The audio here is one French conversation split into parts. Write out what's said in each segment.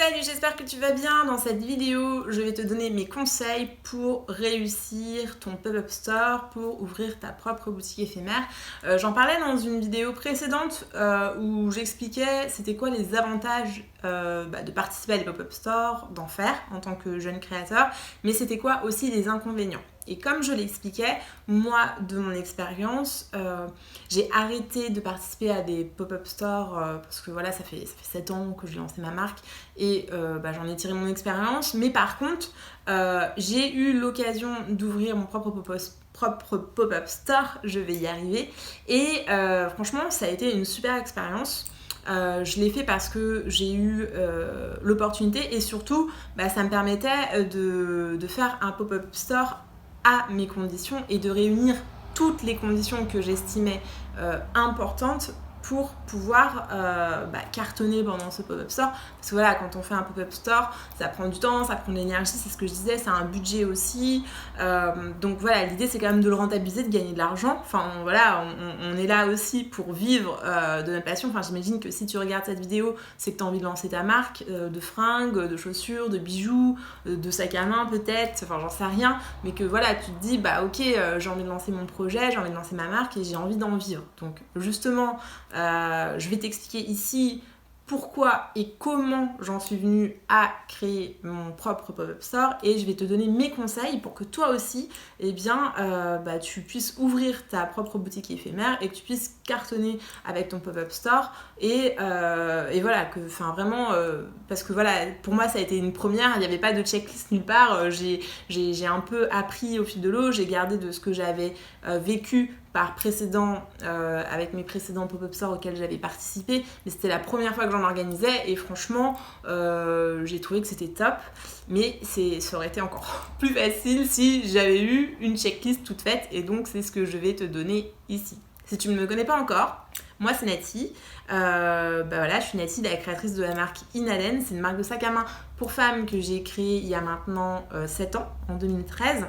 Salut, j'espère que tu vas bien. Dans cette vidéo, je vais te donner mes conseils pour réussir ton pop-up store, pour ouvrir ta propre boutique éphémère. J'en parlais dans une vidéo précédente où j'expliquais c'était quoi les avantages de participer à des pop-up stores, d'en faire en tant que jeune créateur, mais c'était quoi aussi les inconvénients. Et comme je l'expliquais, moi, de mon expérience, j'ai arrêté de participer à des pop-up stores parce que voilà, ça fait 7 ans que j'ai lancé ma marque et j'en ai tiré mon expérience. Mais par contre, j'ai eu l'occasion d'ouvrir mon propre pop-up store, je vais y arriver. Et franchement, ça a été une super expérience. Je l'ai fait parce que j'ai eu l'opportunité et surtout, ça me permettait de faire un pop-up store à mes conditions et de réunir toutes les conditions que j'estimais importantes pour pouvoir cartonner pendant ce pop-up store. Parce que voilà, quand on fait un pop-up store, ça prend du temps, ça prend de l'énergie, c'est ce que je disais, c'est un budget aussi. Donc voilà, l'idée c'est quand même de le rentabiliser, de gagner de l'argent. Enfin voilà, on est là aussi pour vivre de notre passion. Enfin j'imagine que si tu regardes cette vidéo, c'est que tu as envie de lancer ta marque de fringues, de chaussures, de bijoux, de sac à main peut-être, enfin j'en sais rien. Mais que voilà, tu te dis ok, j'ai envie de lancer mon projet, j'ai envie de lancer ma marque et j'ai envie d'en vivre. Donc justement, je vais t'expliquer ici pourquoi et comment j'en suis venue à créer mon propre pop-up store et je vais te donner mes conseils pour que toi aussi tu puisses ouvrir ta propre boutique éphémère et que tu puisses cartonner avec ton pop-up store et voilà, que vraiment parce que voilà, pour moi ça a été une première, il n'y avait pas de checklist nulle part, j'ai un peu appris au fil de l'eau, j'ai gardé de ce que j'avais vécu avec mes précédents pop-up stores auxquels j'avais participé, mais c'était la première fois que j'en organisais et franchement j'ai trouvé que c'était top, mais ça aurait été encore plus facile si j'avais eu une checklist toute faite et donc c'est ce que je vais te donner ici. Si tu ne me connais pas encore, moi c'est Nati, je suis Nati, la créatrice de la marque Inalen, c'est une marque de sac à main pour femmes que j'ai créée il y a maintenant 7 ans, en 2013.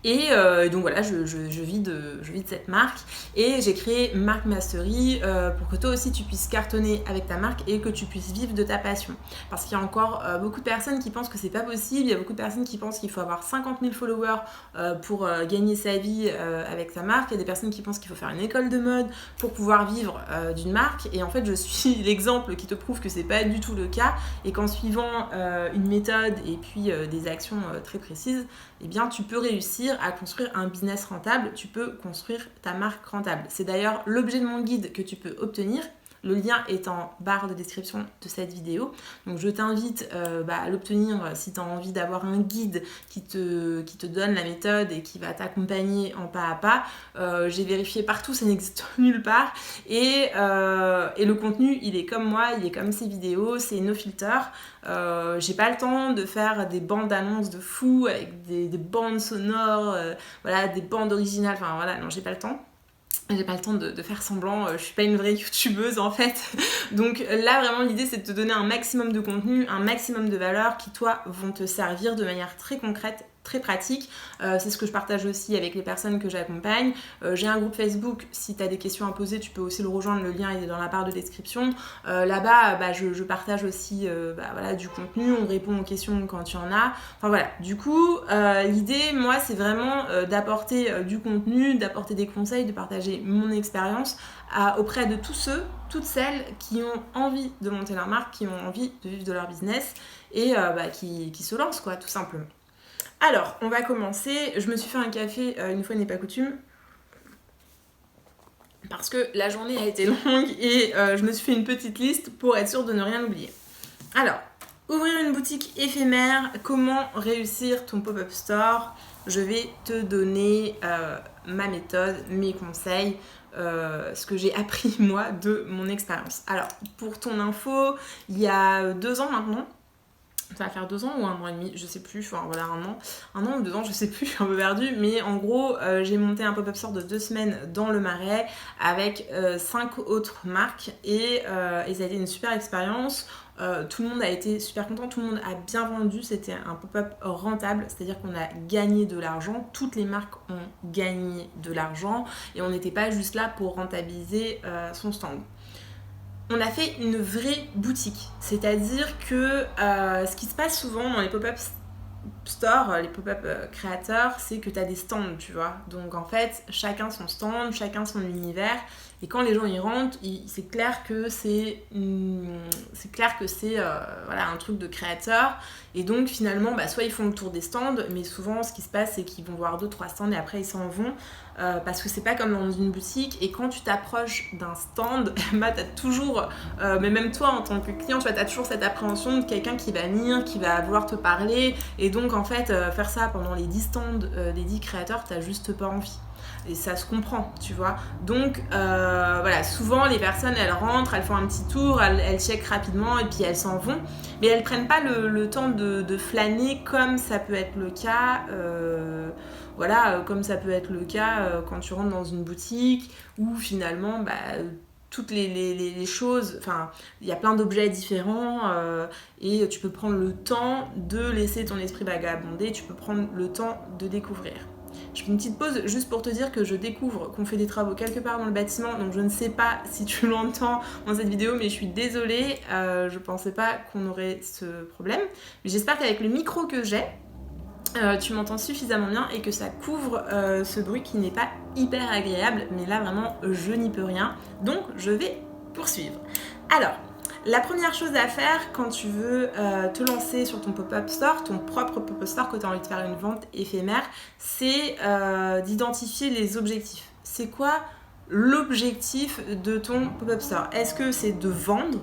Et donc voilà, je vis de cette marque et j'ai créé Marque Mastery pour que toi aussi tu puisses cartonner avec ta marque et que tu puisses vivre de ta passion. Parce qu'il y a encore beaucoup de personnes qui pensent que c'est pas possible, il y a beaucoup de personnes qui pensent qu'il faut avoir 50 000 followers pour gagner sa vie avec sa marque, il y a des personnes qui pensent qu'il faut faire une école de mode pour pouvoir vivre d'une marque et en fait je suis l'exemple qui te prouve que c'est pas du tout le cas et qu'en suivant une méthode et puis des actions très précises, eh bien tu peux réussir à construire un business rentable, tu peux construire ta marque rentable. C'est d'ailleurs l'objet de mon guide que tu peux obtenir. Le lien est en barre de description de cette vidéo. Donc je t'invite à l'obtenir si tu as envie d'avoir un guide qui te donne la méthode et qui va t'accompagner en pas à pas. J'ai vérifié partout, ça n'existe nulle part. Et le contenu, il est comme moi, il est comme ces vidéos, c'est no filter. J'ai pas le temps de faire des bandes annonces de fou avec des bandes sonores, des bandes originales. Enfin voilà, non, j'ai pas le temps. J'ai pas le temps de faire semblant, je suis pas une vraie youtubeuse en fait. Donc là vraiment l'idée c'est de te donner un maximum de contenu, un maximum de valeurs qui toi vont te servir de manière très concrète, très pratique. C'est ce que je partage aussi avec les personnes que j'accompagne. J'ai un groupe Facebook, si tu as des questions à poser tu peux aussi le rejoindre, le lien est dans la barre de description. Là-bas je partage aussi du contenu, on répond aux questions quand il y en a. Enfin voilà, du coup l'idée moi c'est vraiment d'apporter du contenu, d'apporter des conseils, de partager mon expérience auprès de tous ceux, toutes celles qui ont envie de monter leur marque, qui ont envie de vivre de leur business et qui se lancent quoi, tout simplement. Alors, on va commencer. Je me suis fait un café, une fois n'est pas coutume, parce que la journée a été longue et je me suis fait une petite liste pour être sûre de ne rien oublier. Alors, ouvrir une boutique éphémère, comment réussir ton pop-up store? Je vais te donner ma méthode, mes conseils, ce que j'ai appris moi de mon expérience. Alors, pour ton info, il y a 2 ans maintenant, ça va faire 2 ans ou 1 an et demi, je sais plus, enfin voilà, 1 an ou 2 ans, je sais plus, je suis un peu perdue, mais en gros, j'ai monté un pop-up store de 2 semaines dans le Marais avec 5 autres marques et ça a été une super expérience. Tout le monde a été super content, tout le monde a bien vendu, c'était un pop-up rentable, c'est-à-dire qu'on a gagné de l'argent, toutes les marques ont gagné de l'argent et on n'était pas juste là pour rentabiliser son stand. on a fait une vraie boutique. C'est-à-dire que ce qui se passe souvent dans les pop-up stores, les pop-up créateurs, c'est que tu as des stands, tu vois. Donc en fait, chacun son stand, chacun son univers. Et quand les gens y rentrent, c'est clair que c'est voilà, un truc de créateur. Et donc finalement, soit ils font le tour des stands, mais souvent ce qui se passe, c'est qu'ils vont voir 2-3 stands et après ils s'en vont. Parce que c'est pas comme dans une boutique. Et quand tu t'approches d'un stand, t'as toujours, mais même toi en tant que client, tu vois, t'as toujours cette appréhension de quelqu'un qui va venir, qui va vouloir te parler. Et donc en fait, faire ça pendant les 10 stands des 10 créateurs, t'as juste pas envie. Et ça se comprend, tu vois. Donc voilà, souvent les personnes elles rentrent, elles font un petit tour, elles checkent rapidement et puis elles s'en vont. Mais elles prennent pas le temps de flâner comme ça peut être le cas. Comme ça peut être le cas quand tu rentres dans une boutique où finalement toutes les choses, enfin il y a plein d'objets différents et tu peux prendre le temps de laisser ton esprit vagabonder, tu peux prendre le temps de découvrir. Je fais une petite pause juste pour te dire que je découvre qu'on fait des travaux quelque part dans le bâtiment, donc je ne sais pas si tu l'entends dans cette vidéo, mais je suis désolée, je pensais pas qu'on aurait ce problème. Mais j'espère qu'avec le micro que j'ai, tu m'entends suffisamment bien et que ça couvre ce bruit qui n'est pas hyper agréable, mais là vraiment je n'y peux rien, donc je vais poursuivre. Alors, la première chose à faire quand tu veux te lancer sur ton pop-up store, ton propre pop-up store, que tu as envie de faire une vente éphémère, c'est d'identifier les objectifs. C'est quoi l'objectif de ton pop-up store? Est-ce que c'est de vendre?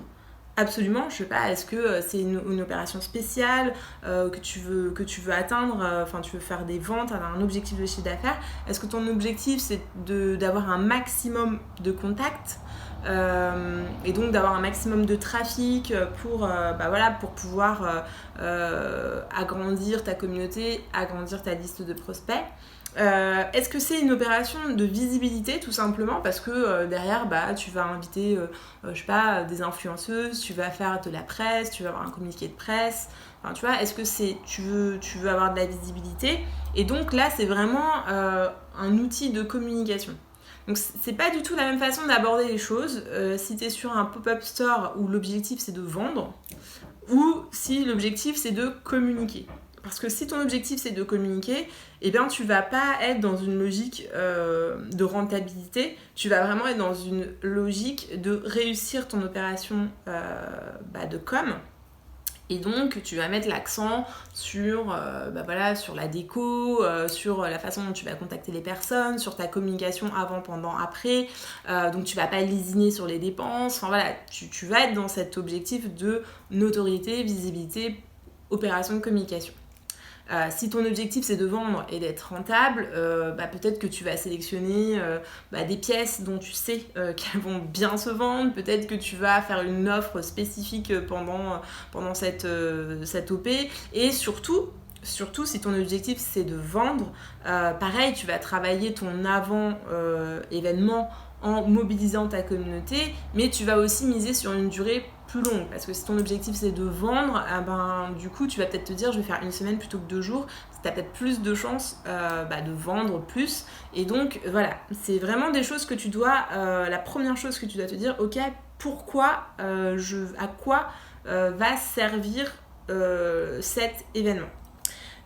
Absolument, je sais pas, est-ce que c'est une opération spéciale que tu veux atteindre, tu veux faire des ventes, avoir un objectif de chiffre d'affaires? Est-ce que ton objectif c'est d'avoir un maximum de contacts et donc d'avoir un maximum de trafic pour pouvoir agrandir ta communauté, agrandir ta liste de prospects? Est-ce que c'est une opération de visibilité tout simplement parce que derrière tu vas inviter des influenceuses, tu vas faire de la presse, tu vas avoir un communiqué de presse, enfin, tu vois, est-ce que tu veux avoir de la visibilité? Et donc là c'est vraiment un outil de communication. Donc c'est pas du tout la même façon d'aborder les choses si tu es sur un pop-up store où l'objectif c'est de vendre ou si l'objectif c'est de communiquer. Parce que si ton objectif c'est de communiquer, eh bien tu vas pas être dans une logique de rentabilité, tu vas vraiment être dans une logique de réussir ton opération de com. Et donc tu vas mettre l'accent sur la déco, sur la façon dont tu vas contacter les personnes, sur ta communication avant, pendant, après. Donc tu vas pas lésiner sur les dépenses. Enfin voilà, tu vas être dans cet objectif de notoriété, visibilité, opération de communication. Si ton objectif c'est de vendre et d'être rentable, peut-être que tu vas sélectionner des pièces dont tu sais qu'elles vont bien se vendre, peut-être que tu vas faire une offre spécifique pendant cette OP, et surtout si ton objectif c'est de vendre, pareil, tu vas travailler ton avant événement en mobilisant ta communauté, mais tu vas aussi miser sur une durée plus longue, parce que si ton objectif c'est de vendre, du coup tu vas peut-être te dire je vais faire une semaine plutôt que 2 jours, tu as peut-être plus de chances de vendre plus. Et donc voilà, c'est vraiment des choses que tu dois, la première chose que tu dois te dire, ok, pourquoi, à quoi va servir cet événement.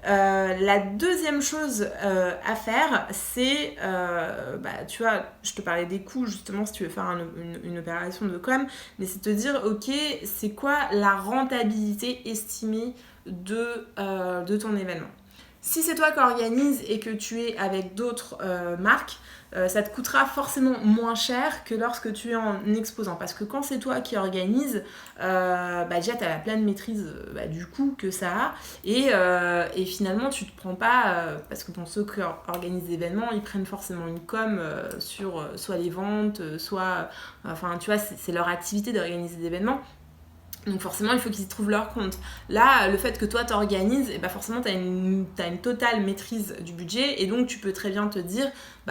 La deuxième chose à faire, c'est, tu vois, je te parlais des coûts justement si tu veux faire une opération de com, mais c'est te dire, ok, c'est quoi la rentabilité estimée de ton événement. Si c'est toi qui organises et que tu es avec d'autres marques, ça te coûtera forcément moins cher que lorsque tu es en exposant. Parce que quand c'est toi qui organises, déjà tu as la pleine maîtrise du coût que ça a. Et finalement, tu te prends pas, parce que ceux qui organisent des événements, ils prennent forcément une com sur soit les ventes, soit... Enfin, tu vois, c'est leur activité d'organiser des événements. Donc forcément, il faut qu'ils y trouvent leur compte. Là, le fait que toi t'organises, forcément t'as une totale maîtrise du budget, et donc tu peux très bien te dire,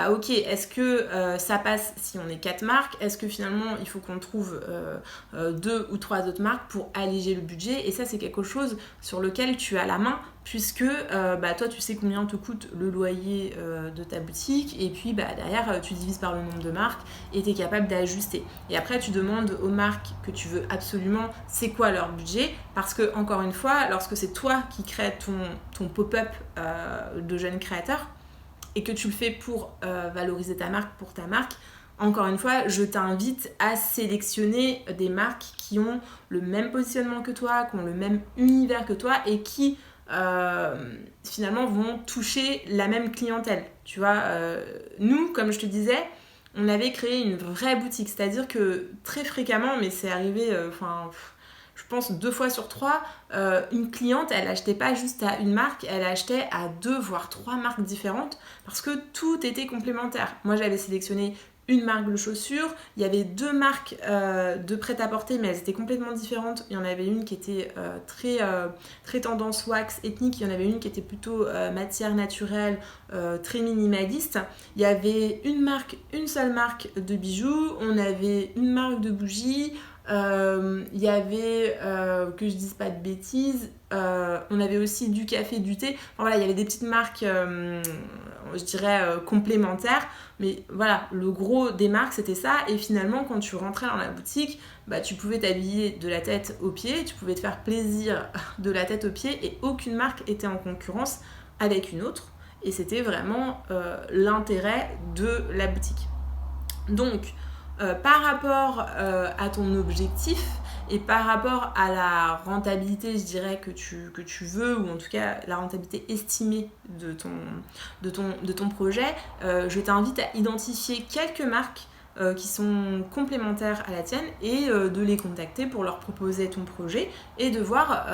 ok, est-ce que ça passe si on est 4 marques? Est-ce que finalement il faut qu'on trouve 2 ou 3 autres marques pour alléger le budget? Et ça, c'est quelque chose sur lequel tu as la main, puisque toi tu sais combien te coûte le loyer de ta boutique et puis derrière tu divises par le nombre de marques et tu es capable d'ajuster. Et après tu demandes aux marques que tu veux absolument c'est quoi leur budget, parce que encore une fois, lorsque c'est toi qui crées ton pop-up de jeune créateur et que tu le fais pour valoriser ta marque, pour ta marque, encore une fois, je t'invite à sélectionner des marques qui ont le même positionnement que toi, qui ont le même univers que toi et qui finalement vont toucher la même clientèle. Tu vois, nous, comme je te disais, on avait créé une vraie boutique, c'est-à-dire que très fréquemment, mais c'est arrivé, je pense 2 fois sur 3, une cliente, elle achetait pas juste à une marque, elle achetait à 2 voire 3 marques différentes parce que tout était complémentaire. Moi, j'avais sélectionné une marque de chaussures, il y avait 2 marques de prêt-à-porter, mais elles étaient complètement différentes. Il y en avait une qui était très tendance wax ethnique, il y en avait une qui était plutôt matière naturelle, très minimaliste. Il y avait une seule marque de bijoux, on avait une marque de bougies, il y avait, que je dise pas de bêtises, on avait aussi du café, du thé. Enfin, voilà, il y avait des petites marques, je dirais, complémentaires. Mais voilà, le gros des marques, c'était ça. Et finalement, quand tu rentrais dans la boutique, tu pouvais t'habiller de la tête aux pieds, tu pouvais te faire plaisir de la tête aux pieds et aucune marque était en concurrence avec une autre. Et c'était vraiment l'intérêt de la boutique. Donc, par rapport à ton objectif et par rapport à la rentabilité, je dirais, que tu veux, ou en tout cas la rentabilité estimée de ton projet, je t'invite à identifier quelques marques qui sont complémentaires à la tienne et de les contacter pour leur proposer ton projet et de voir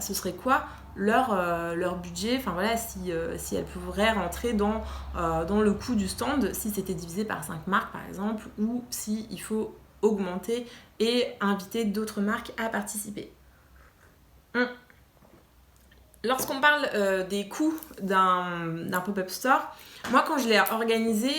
ce serait quoi leur budget, enfin voilà, si elles pourraient rentrer dans le coût du stand, si c'était divisé par 5 marques par exemple, ou s'il faut augmenter et inviter d'autres marques à participer. Lorsqu'on parle des coûts d'un pop-up store, moi quand je l'ai organisé,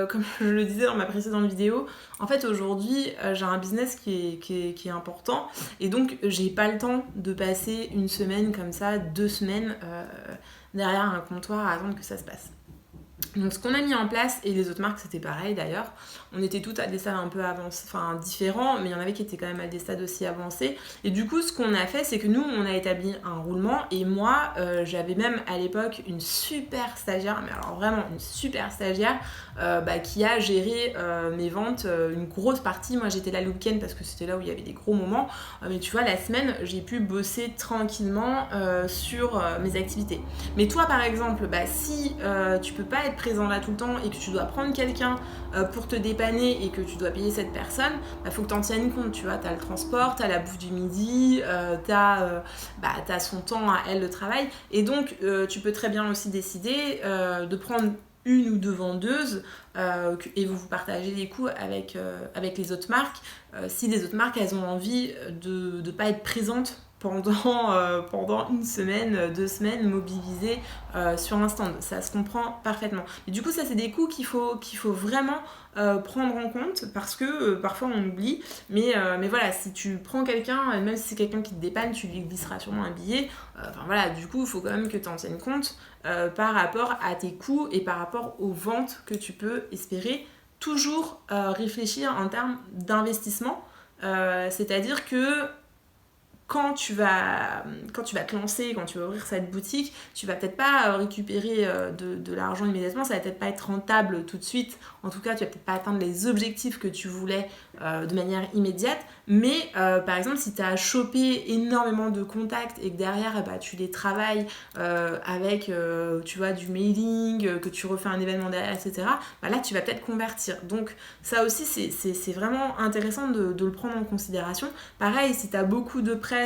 comme je le disais dans ma précédente vidéo, en fait aujourd'hui j'ai un business qui est important et donc j'ai pas le temps de passer une semaine comme ça, 2 semaines derrière un comptoir à attendre que ça se passe. Donc ce qu'on a mis en place, et les autres marques c'était pareil d'ailleurs, on était toutes à des stades un peu avancés, enfin différents, mais il y en avait qui étaient quand même à des stades aussi avancés. Et du coup ce qu'on a fait, c'est que nous on a établi un roulement, et moi j'avais même à l'époque une super stagiaire, mais alors vraiment une super stagiaire, qui a géré mes ventes, une grosse partie. Moi j'étais là le week-end parce que c'était là où il y avait des gros moments, mais tu vois la semaine j'ai pu bosser tranquillement sur mes activités. Mais toi par exemple, si tu peux pas être présent là tout le temps et que tu dois prendre quelqu'un pour te dépanner et que tu dois payer cette personne, faut que tu en tiennes compte, tu vois, t'as le transport, t'as la bouffe du midi, t'as son temps à elle de travail, et donc tu peux très bien aussi décider de prendre une ou 2 vendeuses et vous partagez les coûts avec les autres marques si les autres marques elles ont envie de ne pas être présentes pendant une semaine, 2 semaines mobilisées sur un stand. Ça se comprend parfaitement. Et du coup, ça, c'est des coûts qu'il faut vraiment prendre en compte parce que parfois on oublie. Mais voilà, si tu prends quelqu'un, même si c'est quelqu'un qui te dépanne, tu lui glisseras sûrement un billet. Voilà, du coup, il faut quand même que tu en tiennes compte par rapport à tes coûts et par rapport aux ventes que tu peux espérer. Toujours réfléchir en termes d'investissement. C'est-à-dire que quand tu vas te lancer, quand tu vas ouvrir cette boutique, tu vas peut-être pas récupérer de l'argent immédiatement, ça va peut-être pas être rentable tout de suite. En tout cas, tu vas peut-être pas atteindre les objectifs que tu voulais de manière immédiate. Mais par exemple, si tu as chopé énormément de contacts et que derrière, tu les travailles avec tu vois, du mailing, que tu refais un événement derrière, etc., là, tu vas peut-être convertir. Donc ça aussi, c'est vraiment intéressant de le prendre en considération. Pareil, si tu as beaucoup de presse,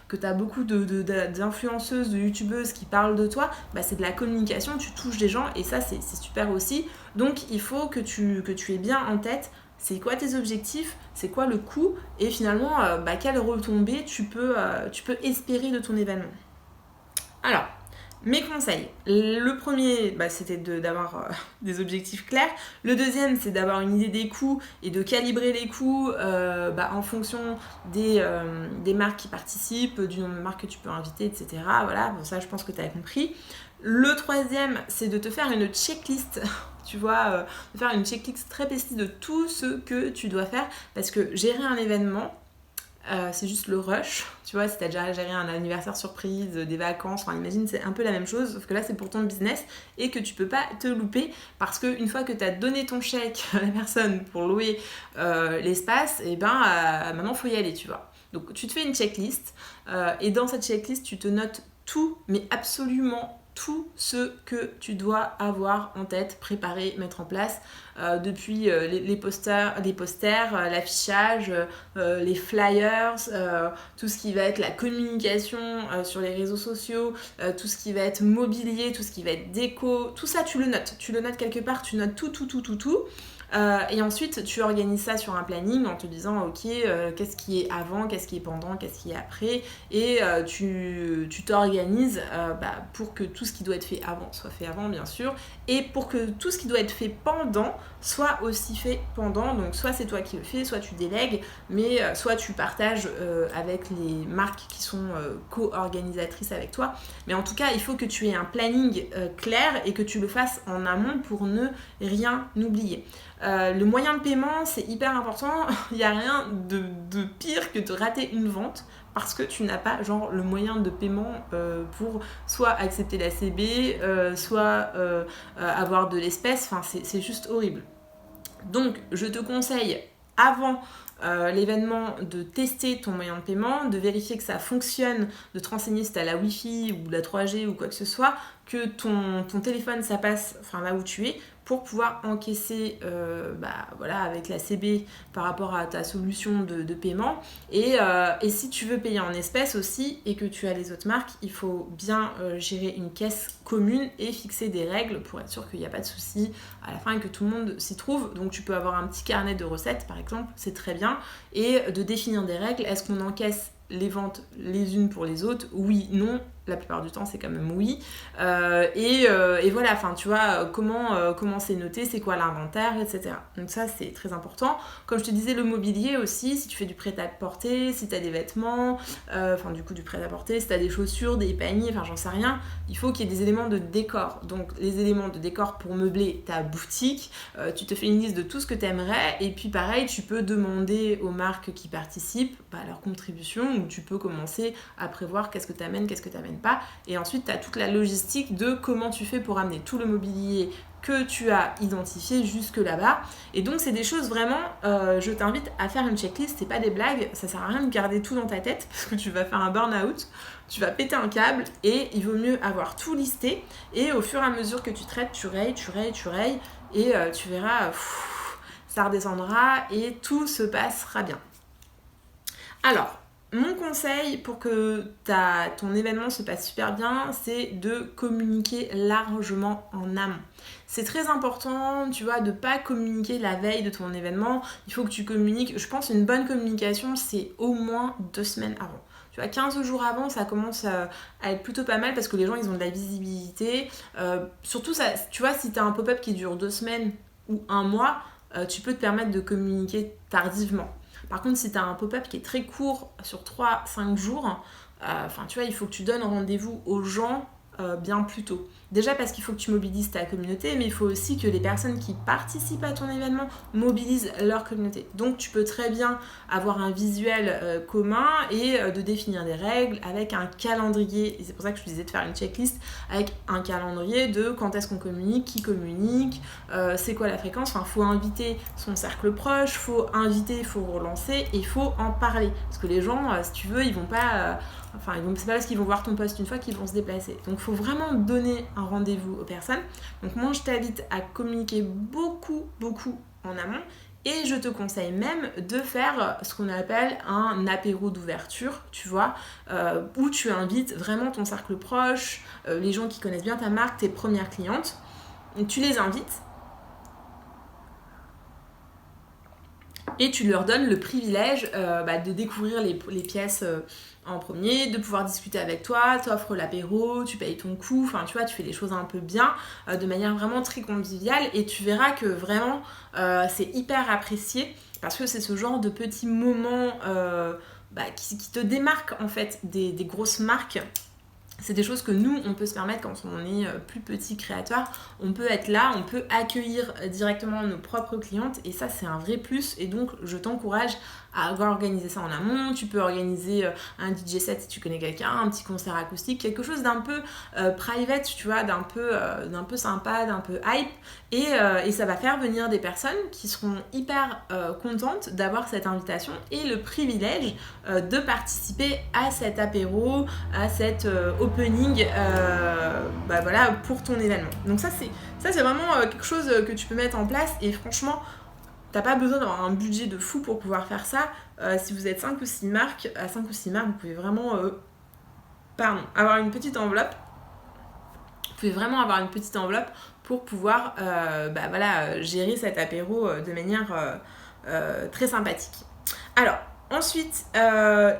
que tu as beaucoup d'influenceuses, de youtubeuses qui parlent de toi, c'est de la communication, tu touches des gens et ça c'est super aussi. Donc il faut que tu aies bien en tête c'est quoi tes objectifs, c'est quoi le coût et finalement quelle retombée tu peux espérer de ton événement. Alors Mes conseils, le premier, c'était d'avoir des objectifs clairs. Le deuxième, c'est d'avoir une idée des coûts et de calibrer les coûts en fonction des marques qui participent, du nombre de marques que tu peux inviter, etc. Voilà, bon, ça je pense que tu as compris. Le troisième, c'est de te faire une checklist, tu vois, de faire une checklist très précise de tout ce que tu dois faire, parce que gérer un événement, c'est juste le rush, tu vois, si t'as déjà géré un anniversaire surprise, des vacances, enfin imagine c'est un peu la même chose, sauf que là c'est pour ton business et que tu peux pas te louper parce qu'une fois que t'as donné ton chèque à la personne pour louer l'espace, et maintenant faut y aller, tu vois. Donc tu te fais une checklist et dans cette checklist tu te notes tout, mais absolument tout ce que tu dois avoir en tête, préparer, mettre en place, depuis les posters, l'affichage, les flyers, tout ce qui va être la communication sur les réseaux sociaux, tout ce qui va être mobilier, tout ce qui va être déco, tout ça tu le notes quelque part, tu notes tout. Et ensuite tu organises ça sur un planning en te disant ok, qu'est-ce qui est avant, qu'est-ce qui est pendant, qu'est-ce qui est après, et tu t'organises pour que tout ce qui doit être fait avant soit fait avant, bien sûr, et pour que tout ce qui doit être fait pendant soit aussi fait pendant. Donc soit c'est toi qui le fais, soit tu délègues, mais soit tu partages avec les marques qui sont co-organisatrices avec toi. Mais en tout cas il faut que tu aies un planning clair et que tu le fasses en amont pour ne rien oublier. Le moyen de paiement, c'est hyper important. Il n'y a rien de pire que de rater une vente parce que tu n'as pas le moyen de paiement pour soit accepter la CB, soit avoir de l'espèce. Enfin, c'est juste horrible. Donc, je te conseille avant l'événement de tester ton moyen de paiement, de vérifier que ça fonctionne, de te renseigner si tu as la Wi-Fi ou la 3G ou quoi que ce soit, que ton téléphone ça passe là où tu es, pour pouvoir encaisser avec la CB par rapport à ta solution de paiement. Et si tu veux payer en espèces aussi et que tu as les autres marques, il faut bien gérer une caisse commune et fixer des règles pour être sûr qu'il n'y a pas de souci à la fin et que tout le monde s'y trouve. Donc tu peux avoir un petit carnet de recettes par exemple, c'est très bien, et de définir des règles. Est-ce qu'on encaisse les ventes les unes pour les autres? Oui, non. La plupart du temps, c'est quand même oui. Et voilà, enfin, tu vois, comment c'est noté, c'est quoi l'inventaire, etc. Donc ça, c'est très important. Comme je te disais, le mobilier aussi, si tu fais du prêt-à-porter, si tu as des vêtements, du prêt-à-porter, si tu as des chaussures, des paniers, j'en sais rien, il faut qu'il y ait des éléments de décor. Donc, les éléments de décor pour meubler ta boutique, tu te fais une liste de tout ce que tu aimerais, et puis pareil, tu peux demander aux marques qui participent leur contribution, ou tu peux commencer à prévoir qu'est-ce que tu amènes, qu'est-ce que tu amènes pas, et ensuite tu as toute la logistique de comment tu fais pour amener tout le mobilier que tu as identifié jusque là-bas. Et donc c'est des choses vraiment, je t'invite à faire une checklist, c'est pas des blagues, ça sert à rien de garder tout dans ta tête parce que tu vas faire un burn-out, tu vas péter un câble, et il vaut mieux avoir tout listé, et au fur et à mesure que tu traites, tu rayes, et tu verras, ça redescendra et tout se passera bien. Alors, mon conseil pour que ton événement se passe super bien, c'est de communiquer largement en amont. C'est très important, tu vois, de ne pas communiquer la veille de ton événement. Il faut que tu communiques. Je pense une bonne communication, c'est au moins 2 semaines avant. Tu vois, 15 jours avant, ça commence à être plutôt pas mal parce que les gens, ils ont de la visibilité. Surtout, ça, tu vois, si tu as un pop-up qui dure 2 semaines ou 1 mois, tu peux te permettre de communiquer tardivement. Par contre, si tu as un pop-up qui est très court, sur 3-5 jours, tu vois, il faut que tu donnes rendez-vous aux gens bien plus tôt. Déjà parce qu'il faut que tu mobilises ta communauté, mais il faut aussi que les personnes qui participent à ton événement mobilisent leur communauté. Donc tu peux très bien avoir un visuel commun et de définir des règles avec un calendrier. Et c'est pour ça que je te disais de faire une checklist avec un calendrier de quand est-ce qu'on communique, qui communique, c'est quoi la fréquence. Enfin, il faut inviter son cercle proche, il faut inviter, il faut relancer et il faut en parler. Parce que les gens, si tu veux, ils vont pas... c'est pas parce qu'ils vont voir ton post une fois qu'ils vont se déplacer. Donc, il faut vraiment donner un rendez-vous aux personnes. Donc, moi, je t'invite à communiquer beaucoup en amont. Et je te conseille même de faire ce qu'on appelle un apéro d'ouverture, tu vois, où tu invites vraiment ton cercle proche, les gens qui connaissent bien ta marque, tes premières clientes. Et tu les invites. Et tu leur donnes le privilège de découvrir les pièces en premier, de pouvoir discuter avec toi, t'offres l'apéro, tu payes ton coût, enfin tu vois, tu fais les choses un peu bien, de manière vraiment très conviviale, et tu verras que vraiment c'est hyper apprécié, parce que c'est ce genre de petits moments qui te démarquent en fait des grosses marques. C'est des choses que nous, on peut se permettre quand on est plus petit créateur. On peut être là, on peut accueillir directement nos propres clientes, et ça, c'est un vrai plus. Et donc, je t'encourage à organiser ça en amont. Tu peux organiser un DJ set si tu connais quelqu'un, un petit concert acoustique, quelque chose d'un peu private, tu vois, d'un peu sympa, d'un peu hype. Et ça va faire venir des personnes qui seront hyper contentes d'avoir cette invitation et le privilège de participer à cet apéro, à cet opening pour ton événement. Donc ça c'est vraiment quelque chose que tu peux mettre en place, et franchement t'as pas besoin d'avoir un budget de fou pour pouvoir faire ça. Si vous êtes 5 ou 6 marques, à 5 ou 6 marques, vous pouvez vraiment avoir une petite enveloppe. Vous pouvez vraiment avoir une petite enveloppe pour pouvoir gérer cet apéro de manière très sympathique. Alors, ensuite,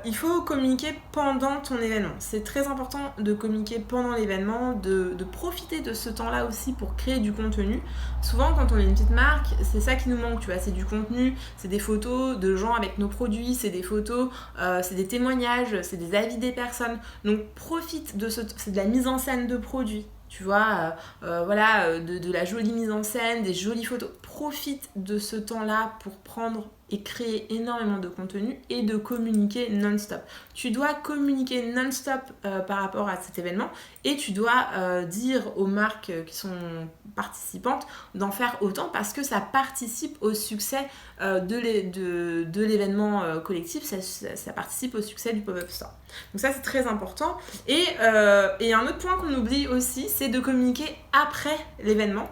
il faut communiquer pendant ton événement. C'est très important de communiquer pendant l'événement, de profiter de ce temps-là aussi pour créer du contenu. Souvent, quand on est une petite marque, c'est ça qui nous manque, tu vois, c'est du contenu, c'est des photos de gens avec nos produits, c'est des photos, c'est des témoignages, c'est des avis des personnes. Donc, profite de c'est de la mise en scène de produits. Tu vois, de la jolie mise en scène, des jolies photos. Profite de ce temps-là pour prendre et créer énormément de contenu et de communiquer non-stop. Tu dois communiquer non-stop par rapport à cet événement, et tu dois dire aux marques qui sont participantes d'en faire autant, parce que ça participe au succès de l'événement collectif, ça participe au succès du pop-up store. Donc ça, c'est très important. Et un autre point qu'on oublie aussi, c'est de communiquer après l'événement.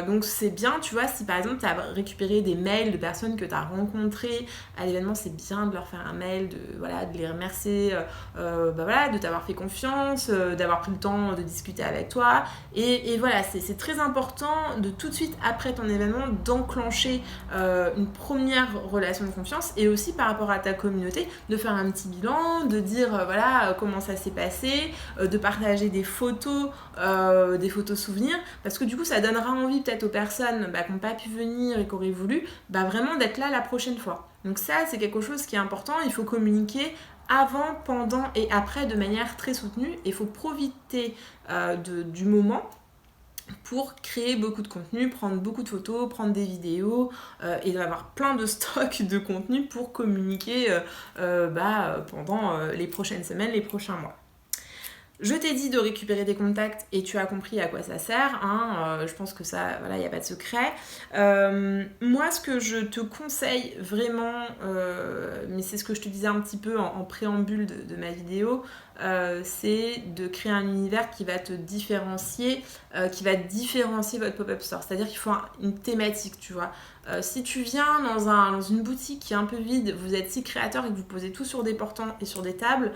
Donc c'est bien, tu vois, si par exemple tu as récupéré des mails de personnes que tu as rencontrées à l'événement, c'est bien de leur faire un mail, de les remercier de t'avoir fait confiance, d'avoir pris le temps de discuter avec toi. Et voilà, c'est très important de tout de suite après ton événement d'enclencher une première relation de confiance, et aussi par rapport à ta communauté, de faire un petit bilan, de dire comment ça s'est passé, de partager des photos souvenirs, parce que du coup ça donnera envie peut-être aux personnes qui n'ont pas pu venir et qui auraient voulu vraiment d'être là la prochaine fois. Donc ça, c'est quelque chose qui est important. Il faut communiquer avant, pendant et après de manière très soutenue. Il faut profiter du moment pour créer beaucoup de contenu, prendre beaucoup de photos, prendre des vidéos et avoir plein de stocks de contenu pour communiquer pendant les prochaines semaines, les prochains mois. Je t'ai dit de récupérer des contacts, et tu as compris à quoi ça sert, hein. Je pense que ça, il n'y a pas de secret. Moi, ce que je te conseille vraiment, mais c'est ce que je te disais un petit peu en préambule de ma vidéo, c'est de créer un univers qui va te différencier, votre pop-up store. C'est-à-dire qu'il faut une thématique, tu vois. Si tu viens dans une boutique qui est un peu vide, vous êtes 6 créateurs et que vous posez tout sur des portants et sur des tables,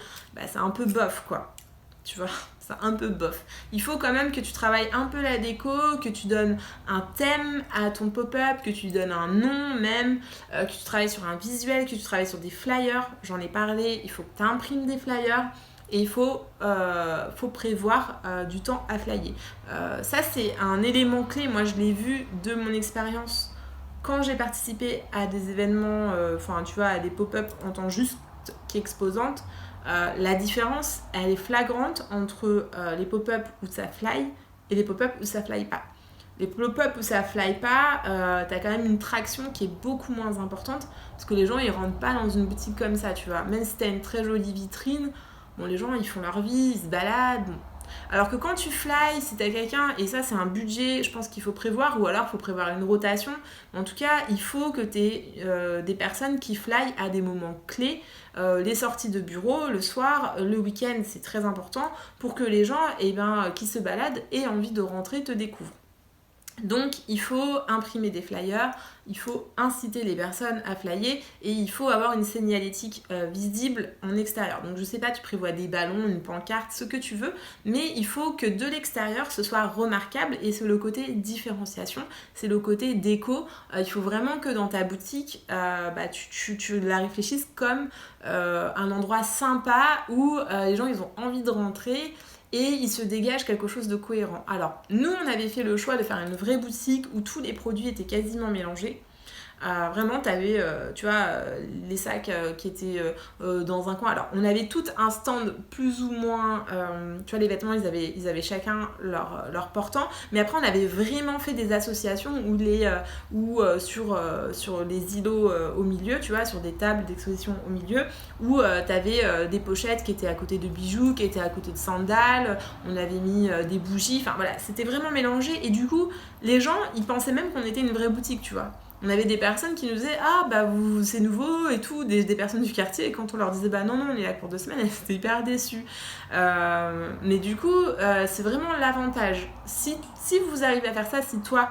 c'est un peu bof, quoi. Tu vois, c'est un peu bof. Il faut quand même que tu travailles un peu la déco, que tu donnes un thème à ton pop-up, que tu donnes un nom même, que tu travailles sur un visuel, que tu travailles sur des flyers. J'en ai parlé, il faut que tu imprimes des flyers, et il faut prévoir du temps à flyer. Ça, c'est un élément clé. Moi, je l'ai vu de mon expérience quand j'ai participé à des événements, à des pop-up en tant juste qu'exposante. La différence, elle est flagrante entre les pop-up où ça fly et les pop-up où ça fly pas. Les pop-up où ça fly pas, t'as quand même une traction qui est beaucoup moins importante, parce que les gens ils rentrent pas dans une boutique comme ça, tu vois. Même si t'as une très jolie vitrine, les gens ils font leur vie, ils se baladent. Alors que quand tu fly, si t'as quelqu'un, et ça c'est un budget, je pense qu'il faut prévoir, ou alors il faut prévoir une rotation. En tout cas, il faut que t'aies des personnes qui fly à des moments clés, les sorties de bureau, le soir, le week-end, c'est très important pour que les gens qui se baladent aient envie de rentrer, te découvrent. Donc il faut imprimer des flyers, il faut inciter les personnes à flyer et il faut avoir une signalétique visible en extérieur. Donc je sais pas, tu prévois des ballons, une pancarte, ce que tu veux, mais il faut que de l'extérieur ce soit remarquable et c'est le côté différenciation, c'est le côté déco. Il faut vraiment que dans ta boutique, tu la réfléchisses comme un endroit sympa où les gens ils ont envie de rentrer et il se dégage quelque chose de cohérent. Alors, nous, on avait fait le choix de faire une vraie boutique où tous les produits étaient quasiment mélangés. Vraiment, tu avais, les sacs qui étaient dans un coin. Alors, on avait tout un stand plus ou moins... tu vois, les vêtements, ils avaient chacun leur portant. Mais après, on avait vraiment fait des associations sur les îlots au milieu, tu vois, sur des tables d'exposition au milieu, où tu avais des pochettes qui étaient à côté de bijoux, qui étaient à côté de sandales. On avait mis des bougies. Enfin, voilà, c'était vraiment mélangé. Et du coup, les gens, ils pensaient même qu'on était une vraie boutique, tu vois. On avait des personnes qui nous disaient ah bah c'est nouveau et tout, des personnes du quartier, et quand on leur disait bah non on est là pour 2 semaines, elles étaient hyper déçues. Mais du coup c'est vraiment l'avantage. Si vous arrivez à faire ça, si toi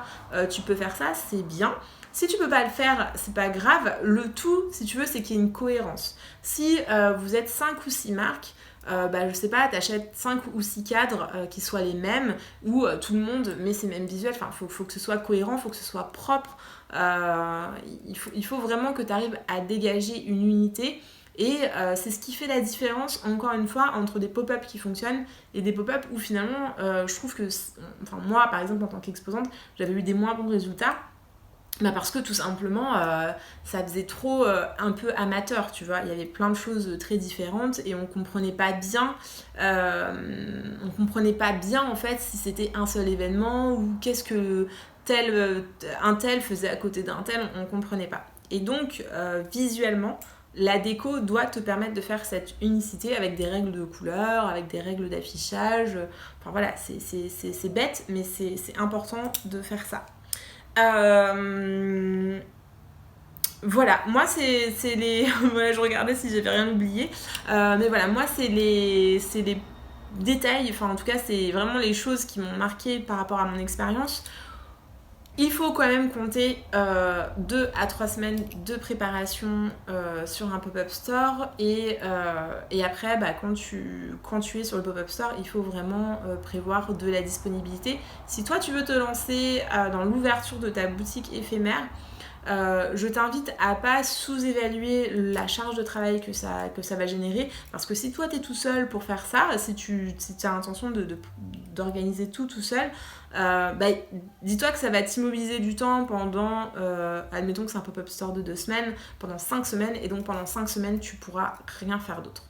tu peux faire ça, c'est bien. Si tu peux pas le faire, c'est pas grave. Le tout, si tu veux, c'est qu'il y ait une cohérence. Si vous êtes 5 ou 6 marques, je sais pas, t'achètes 5 ou 6 cadres qui soient les mêmes, où tout le monde met ses mêmes visuels. Enfin, faut que ce soit cohérent, faut que ce soit propre. Il faut vraiment que tu arrives à dégager une unité. Et c'est ce qui fait la différence, encore une fois, entre des pop-up qui fonctionnent et des pop-up où finalement, je trouve que... Enfin, moi, par exemple, en tant qu'exposante, j'avais eu des moins bons résultats. Parce que tout simplement ça faisait trop un peu amateur, tu vois, il y avait plein de choses très différentes et on comprenait pas bien en fait si c'était un seul événement ou qu'est-ce que un tel faisait à côté d'un tel, on comprenait pas. Et donc visuellement la déco doit te permettre de faire cette unicité avec des règles de couleur, avec des règles d'affichage. Enfin voilà, c'est bête mais c'est important de faire ça. Voilà, moi c'est les... voilà, je regardais si j'avais rien oublié. Mais voilà, moi c'est les détails, enfin en tout cas c'est vraiment les choses qui m'ont marqué par rapport à mon expérience. Il faut quand même compter 2 à 3 semaines de préparation sur un pop-up store et après quand tu es sur le pop-up store il faut vraiment prévoir de la disponibilité. Si toi tu veux te lancer dans l'ouverture de ta boutique éphémère, je t'invite à pas sous-évaluer la charge de travail que ça va générer, parce que si toi t'es tout seul pour faire ça, si tu as l'intention d'organiser tout seul, dis-toi que ça va t'immobiliser du temps pendant, admettons que c'est un pop-up store de 2 semaines, pendant 5 semaines, et donc pendant 5 semaines tu pourras rien faire d'autre.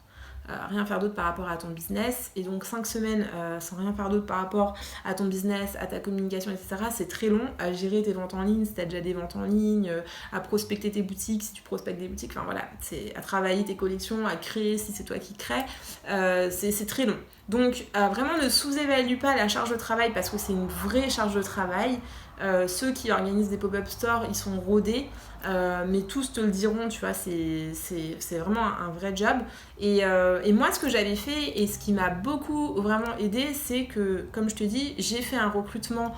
Par rapport à ton business, et donc 5 semaines sans rien faire d'autre par rapport à ton business, à ta communication, etc. c'est très long à gérer tes ventes en ligne si tu as déjà des ventes en ligne, à prospecter tes boutiques si tu prospectes des boutiques, enfin voilà, c'est à travailler tes collections, à créer si c'est toi qui crées, c'est très long. Donc vraiment ne sous-évalue pas la charge de travail parce que c'est une vraie charge de travail. Ceux qui organisent des pop-up stores, ils sont rodés, mais tous te le diront, tu vois, c'est vraiment un vrai job. Et moi, ce que j'avais fait et ce qui m'a beaucoup vraiment aidé, c'est que, comme je te dis, j'ai fait un recrutement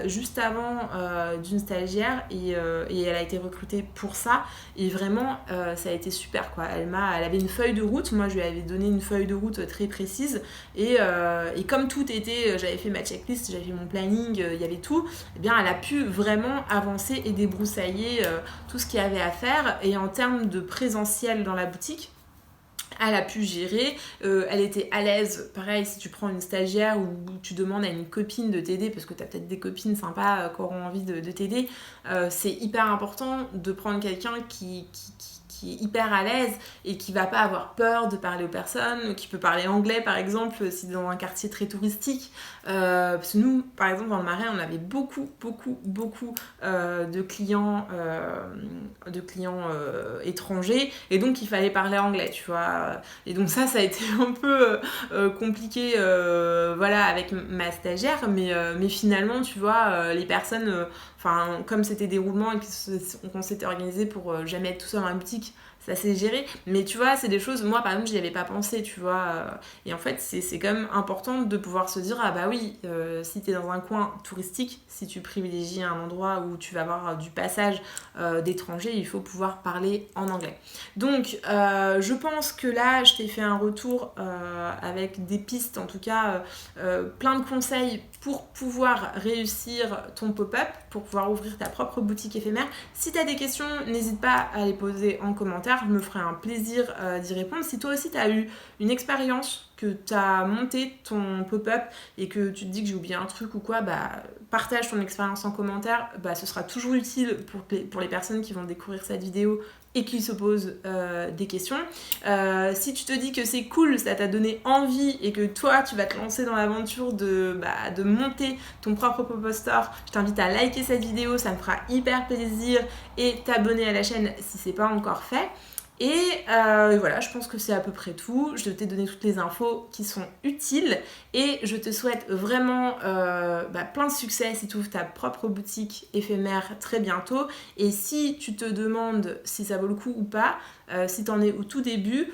juste avant d'une stagiaire et elle a été recrutée pour ça. Et vraiment, ça a été super, quoi. Elle avait une feuille de route, moi je lui avais donné une feuille de route très précise. Et comme tout était, j'avais fait ma checklist, j'avais fait mon planning, il y avait tout, eh bien elle a pu vraiment avancer et débroussailler tout ce qu'il y avait à faire. Et en termes de présentiel dans la boutique, elle a pu gérer, elle était à l'aise. Pareil, si tu prends une stagiaire ou tu demandes à une copine de t'aider, parce que tu as peut-être des copines sympas qui auront envie de t'aider, c'est hyper important de prendre quelqu'un qui est hyper à l'aise et qui va pas avoir peur de parler aux personnes, qui peut parler anglais par exemple si dans un quartier très touristique, parce que nous par exemple dans le Marais on avait beaucoup de clients étrangers, et donc il fallait parler anglais, tu vois, et donc ça a été un peu compliqué voilà avec ma stagiaire, mais finalement tu vois les personnes, comme c'était des roulements et qu'on s'était organisé pour jamais être tout seul dans la boutique, ça s'est géré. Mais tu vois, c'est des choses, moi par exemple, j'y avais pas pensé, tu vois. Et en fait, c'est quand même important de pouvoir se dire, ah bah oui, si t'es dans un coin touristique, si tu privilégies un endroit où tu vas avoir du passage d'étrangers, il faut pouvoir parler en anglais. Donc, je pense que là, je t'ai fait un retour avec des pistes, en tout cas, plein de conseils pour pouvoir réussir ton pop-up, pour pouvoir ouvrir ta propre boutique éphémère. Si tu as des questions, n'hésite pas à les poser en commentaire, je me ferai un plaisir d'y répondre. Si toi aussi tu as eu une expérience, que tu as monté ton pop-up et que tu te dis que j'ai oublié un truc ou quoi, bah, partage ton expérience en commentaire, bah, ce sera toujours utile pour les personnes qui vont découvrir cette vidéo et qui se posent des questions. Si tu te dis que c'est cool, ça t'a donné envie et que toi tu vas te lancer dans l'aventure de monter ton propre pop-up store, je t'invite à liker cette vidéo, ça me fera hyper plaisir, et t'abonner à la chaîne si c'est pas encore fait. Et voilà, je pense que c'est à peu près tout. Je t'ai donné toutes les infos qui sont utiles et je te souhaite vraiment plein de succès si tu ouvres ta propre boutique éphémère très bientôt. Et si tu te demandes si ça vaut le coup ou pas, si tu en es au tout début,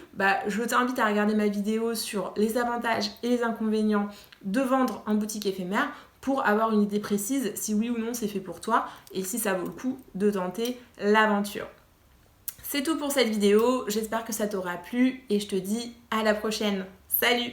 je t'invite à regarder ma vidéo sur les avantages et les inconvénients de vendre en boutique éphémère pour avoir une idée précise si oui ou non c'est fait pour toi et si ça vaut le coup de tenter l'aventure. C'est tout pour cette vidéo, j'espère que ça t'aura plu et je te dis à la prochaine. Salut!